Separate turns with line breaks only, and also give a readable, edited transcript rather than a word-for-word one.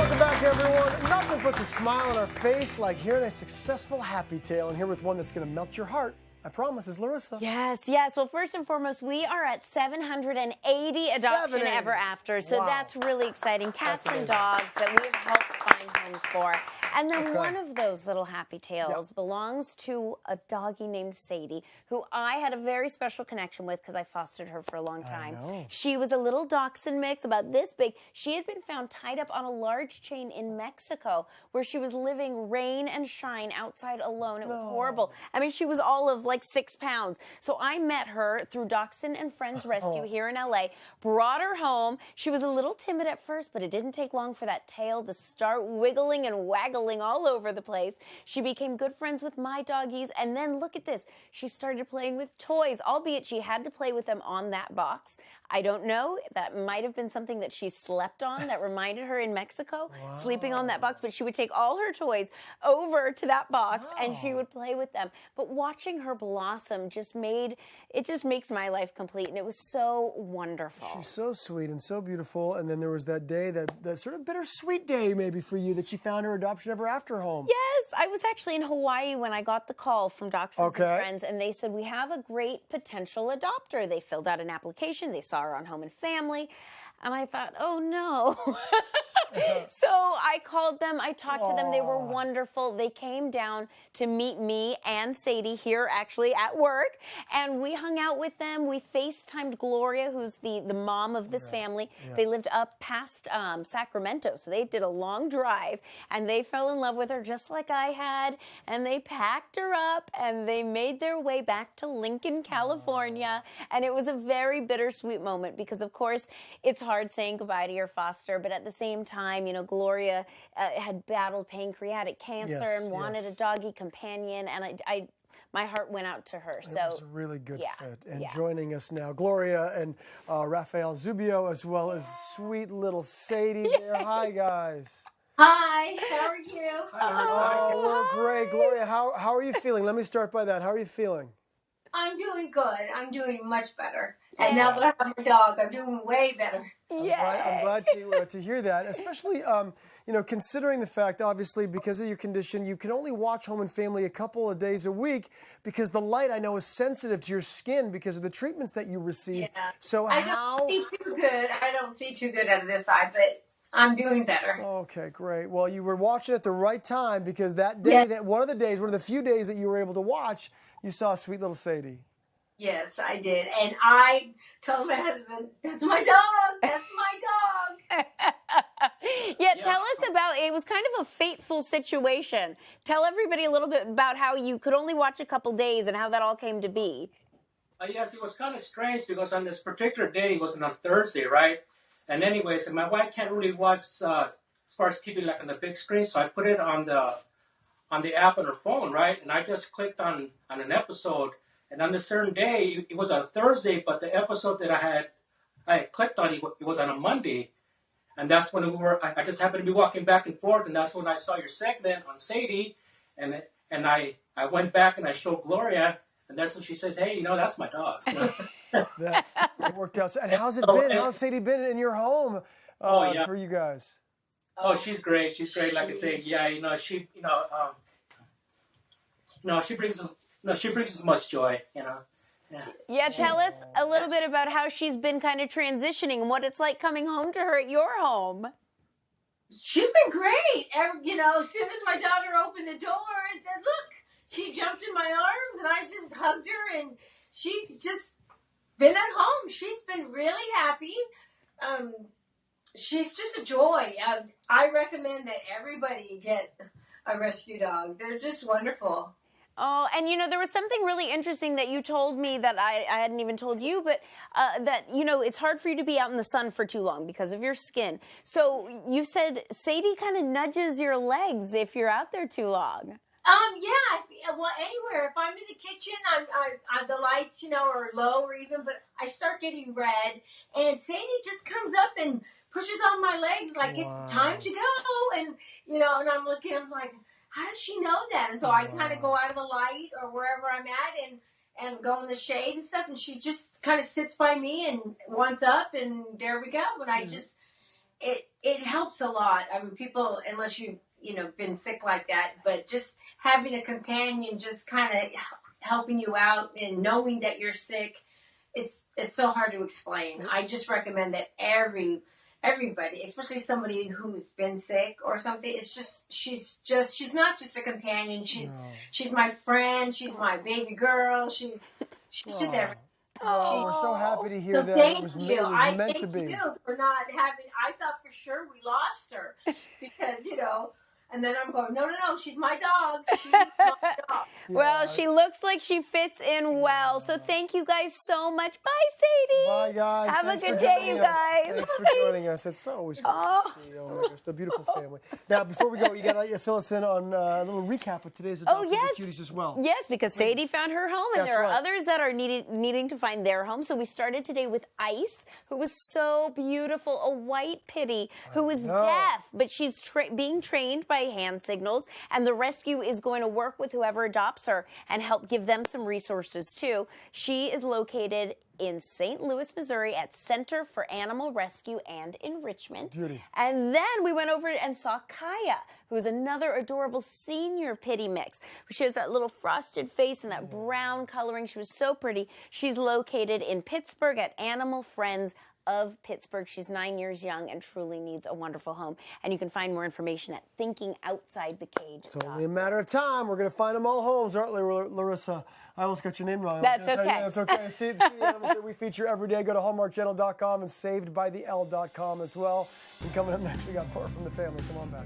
Welcome back, everyone. Nothing puts a smile on our face like hearing a successful happy tale, and here with one that's going to melt your heart, I promise, is Larissa.
Yes. Well, first and foremost, we are at 780 adoption ever after, so that's really exciting. Cats and dogs that we have helped find homes for. And then one of those little happy tales belongs to a doggie named Sadie, who I had a very special connection with because I fostered her for a long time. She was a little dachshund mix about this big. She had been found tied up on a large chain in Mexico where she was living rain and shine outside alone. It was horrible. I mean, she was all of like 6 pounds. So I met her through Dachshund and Friends Rescue here in LA, brought her home. She was a little timid at first, but it didn't take long for that tail to start wiggling and waggling all over the place. She became good friends with my doggies, and then look at this. She started playing with toys, albeit she had to play with them on that box. I don't know. That might have been something that she slept on that reminded her in Mexico, sleeping on that box, but she would take all her toys over to that box and she would play with them. But watching her blossom just makes my life complete, and it was so wonderful.
She's so sweet and so beautiful, and then there was that day, that sort of bittersweet day maybe for you, that she found her adoption ever after home.
Yes, I was actually in Hawaii when I got the call from Dachshunds and Friends, and they said, we have a great potential adopter. They filled out an application. They saw her on Home and Family, and I thought, oh no. So I called them, I talked to them, they were wonderful. They came down to meet me and Sadie here actually at work, and we hung out with them. We FaceTimed Gloria, who's the mom of this family. They lived up past Sacramento, so they did a long drive, and they fell in love with her just like I had, and they packed her up, and they made their way back to Lincoln, California, and it was a very bittersweet moment because, of course, it's hard saying goodbye to your foster, but at the same time, you know, Gloria had battled pancreatic cancer and wanted a doggy companion, and my heart went out to her.
It was a really good fit. And joining us now, Gloria and Rafael Zubio, as well as sweet little Sadie there. Hi, guys.
Hi, how are you?
Oh, we're great. Gloria, how are you feeling? Let me start by that. How are you feeling?
I'm doing good. I'm doing much better. And now that I have a dog, I'm doing way better.
I'm glad to hear that, especially you know, considering the fact, obviously, because of your condition, you can only watch Home and Family a couple of days a week because the light, I know, is sensitive to your skin because of the treatments that you receive. So
I don't see too good. I don't see too good out of this eye, but I'm doing better.
Okay, great. Well, you were watching at the right time because that day, one of the few days that you were able to watch, you saw sweet little Sadie.
Yes, I did. And I told my husband, that's my dog. That's my dog.
Tell us about, it was kind of a fateful situation. Tell everybody a little bit about how you could only watch a couple days and how that all came to be.
Yes, it was kind of strange because on this particular day, it was on Thursday, right? And anyways, my wife can't really watch as far as TV like on the big screen, so I put it on the app on her phone, right? And I just clicked on an episode. And on a certain day, it was on a Thursday, but the episode that I clicked on, it was on a Monday. And that's when I just happened to be walking back and forth, and that's when I saw your segment on Sadie. And I went back and I showed Gloria, and that's when she says, hey, you know, that's my dog.
It worked out. And how's it been? How's Sadie been in your home for you guys?
Oh, she's great. She's great. Like I say, she brings us much joy, you know.
Tell us a little bit about how she's been kind of transitioning and what it's like coming home to her at your home.
She's been great. You know, as soon as my daughter opened the door and said, look, she jumped in my arms and I just hugged her, and she's just been at home. She's been really happy. She's just a joy. I recommend that everybody get a rescue dog. They're just wonderful.
Oh, and you know, there was something really interesting that you told me that I hadn't even told you, but that, you know, it's hard for you to be out in the sun for too long because of your skin. So you said Sadie kind of nudges your legs if you're out there too long.
Well, anywhere. If I'm in the kitchen, I'm the lights, you know, are low or even, but I start getting red, and Sadie just comes up and pushes on my legs like it's time to go, and you know, and I'm looking, I'm like, how does she know that? And so I kind of go out of the light or wherever I'm at and go in the shade and stuff, and she just kind of sits by me and wants up, and there we go. And I just, it helps helps a lot. I mean, people, unless you've, been sick like that, but just having a companion just kind of helping you out and knowing that you're sick, it's so hard to explain. I just recommend that everybody, especially somebody who's been sick or something, she's not just a companion. She's my friend. She's my baby girl. She's just everything.
Oh, we're so happy to hear that.
Thank
It was
you.
meant to be.
Thank you for not having. I thought for sure we lost her because And then I'm going, no, she's my dog. She's my dog.
Well, she looks like she fits in well. So thank you guys so much. Bye, Sadie.
Bye, guys.
Have
Thanks
a good
for
day,
joining
you
us.
guys.
Thanks for joining us. It's always great to see you. Oh my gosh, the beautiful family. Now, before we go, you got to fill us in on a little recap of today's Adoptable Cuties as well.
Yes, because Sadie found her home, and
That's
there are
right.
others that are needing to find their home. So we started today with Ice, who was so beautiful, a white pitty who was deaf, but she's being trained by hand signals, and the rescue is going to work with whoever adopts her and help give them some resources too. She is located in St. Louis, Missouri at Center for Animal Rescue and Enrichment.
Beauty.
And then we went over and saw Kaya, who's another adorable senior pitty mix. She has that little frosted face and that brown coloring. She was so pretty. She's located in Pittsburgh at Animal Friends of Pittsburgh. She's 9 years young and truly needs a wonderful home. And you can find more information at thinkingoutsidethecage.com.
It's only a matter of time. We're going to find them all homes, aren't we, Larissa? I almost got your name wrong.
That's okay.
That's okay. See the animals that we feature every day. Go to hallmarkchannel.com and savedbythel.com as well. And coming up next, we got more from the family. Come on back.